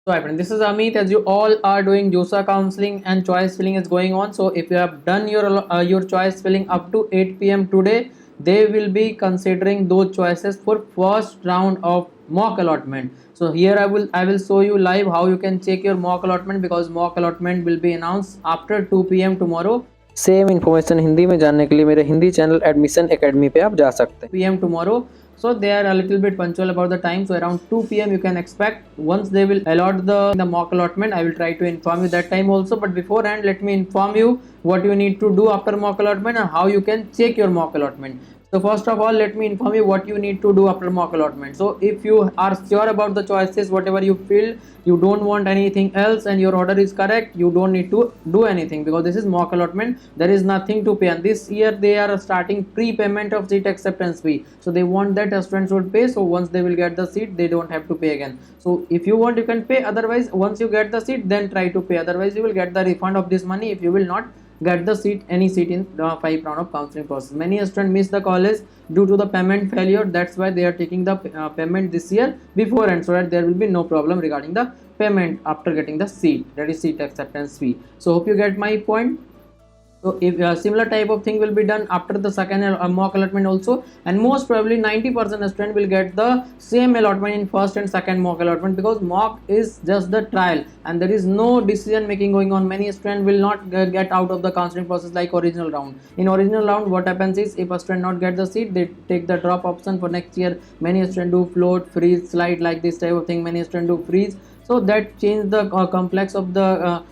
So my friend, this is Amit. As you all are doing JOSA counseling and choice filling is going on. So if you have done your choice filling up to 8 p.m. today, they will be considering those choices for first round of mock allotment. So here I will show you live how you can check your mock allotment, because mock allotment will be announced after 2 p.m. tomorrow. Same information Hindi में जानने के लिए मेरे Hindi channel admission academy पे आप जा सकते हैं PM tomorrow. So they are a little bit punctual about the time, so around 2 p.m. you can expect. Once they will allot the mock allotment, I will try to inform you that time also. But beforehand, let me inform you what you need to do after mock allotment and how you can check your mock allotment. So first of all, let me inform you what you need to do after mock allotment. So if you are sure about the choices, whatever you feel, you don't want anything else and your order is correct, you don't need to do anything, because this is mock allotment. There is nothing to pay, and this year they are starting pre-payment of seat acceptance fee. So they want that students would pay, so once they will get the seat, they don't have to pay again. So if you want, you can pay. Otherwise, once you get the seat, then try to pay. Otherwise, you will get the refund of this money if you will not get the seat, any seat in the 5 round of counseling process. Many students miss the college due to the payment failure. That's why they are taking the payment this year beforehand, so that there will be no problem regarding the payment after getting the seat, that is seat acceptance fee. So hope you get my point. So if similar type of thing will be done after the second mock allotment also, and most probably 90% student will get the same allotment in first and second mock allotment, because mock is just the trial and there is no decision making going on. Many student will not get out of the counseling process like original round. In original round, what happens is, if a student not get the seat, they take the drop option for next year. Many student do float, freeze, slide, like this type of thing. Many student do freeze, so that change the complex of the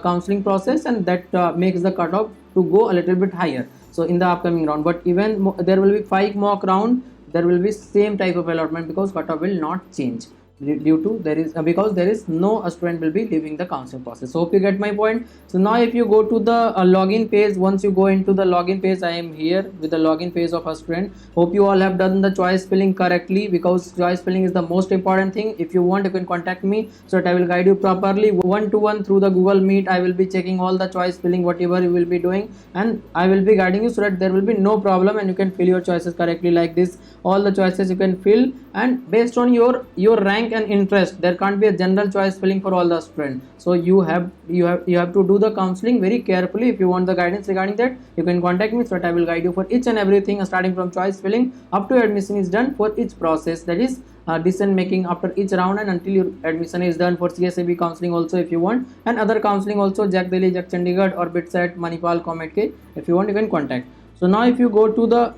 counseling process, and that makes the cutoff to go a little bit higher, so in the upcoming round. But even there will be 5 mock round, there will be same type of allotment, because cutoff will not change due to there is because there is no student will be leaving the counseling process. So hope you get my point. So now if you go to the login page, once you go into the login page, I am here with the login page of a student. Hope you all have done the choice filling correctly, because choice filling is the most important thing. If you want, you can contact me so that I will guide you properly one to one through the Google Meet. I will be checking all the choice filling whatever you will be doing, and I will be guiding you so that there will be no problem and you can fill your choices correctly like this. All the choices you can fill, and based on your rank and interest, there can't be a general choice filling for all the students. So you have to do the counseling very carefully. If you want the guidance regarding that, you can contact me so that I will guide you for each and everything, starting from choice filling up to admission is done for each process, that is decision making after each round, and until your admission is done for CSAB counseling also if you want, and other counseling also, Jack Delhi, Jack Chandigarh, or BitSat, Manipal, COMEDK. If you want, you can contact. So now if you go to the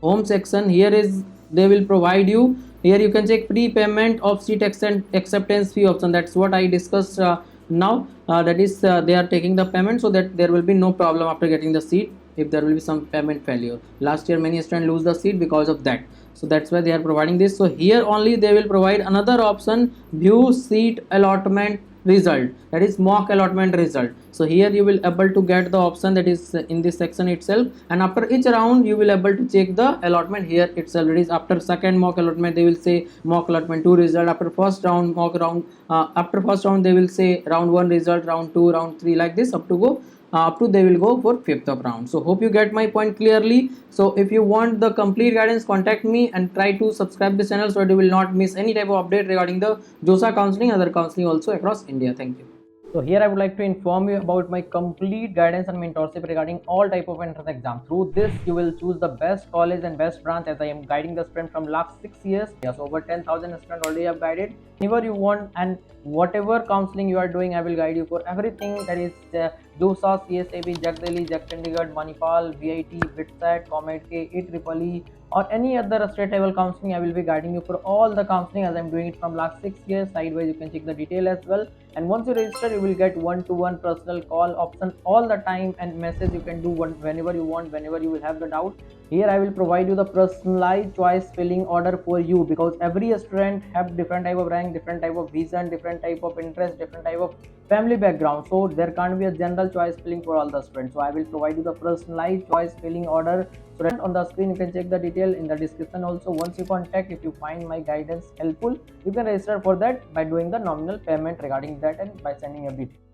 home section, here is they will provide you, here you can check prepayment of seat acceptance fee option. That's what I discussed now. That is they are taking the payment, so that there will be no problem after getting the seat if there will be some payment failure. Last year many students lose the seat because of that, so that's why they are providing this. So here only they will provide another option, view seat allotment result, that is mock allotment result. So here you will able to get the option that is in this section itself, and after each round you will able to check the allotment here itself. It is after second mock allotment they will say mock allotment 2 result, after first round mock round, after first round they will say round 1 result, round 2, round 3, like this up to they will go for fifth of round. So hope you get my point clearly. So if you want the complete guidance, contact me and try to subscribe this channel so that you will not miss any type of update regarding the JOSA counseling, other counseling also across India. Thank you. So here I would like to inform you about my complete guidance and mentorship regarding all type of entrance exam. Through this, you will choose the best college and best branch, as I am guiding the student from last 6 years. Yes, over 10,000 students already have guided. Whenever you want and whatever counseling you are doing, I will guide you for everything, that is JOSA, CSAB, Jack Delhi, Jack Chandigarh, Manipal, VIT, BitSat, COMEDK, EEE, or any other state level counseling. I will be guiding you for all the counseling, as I am doing it from last 6 years. Sidewise you can check the detail as well, and once you register you will get one-to-one personal call option all the time, and message you can do whenever you want, whenever you will have the doubt. Here I will provide you the personalized choice filling order for you, because every student have different type of rank, different type of vision, different type of interest, different type of family background, so there can't be a general choice filling for all the students. So I will provide you the personalized choice filling order. So that on the screen you can check the detail in the description also. Once you contact, if you find my guidance helpful, you can register for that by doing the nominal payment regarding that and by sending a detail.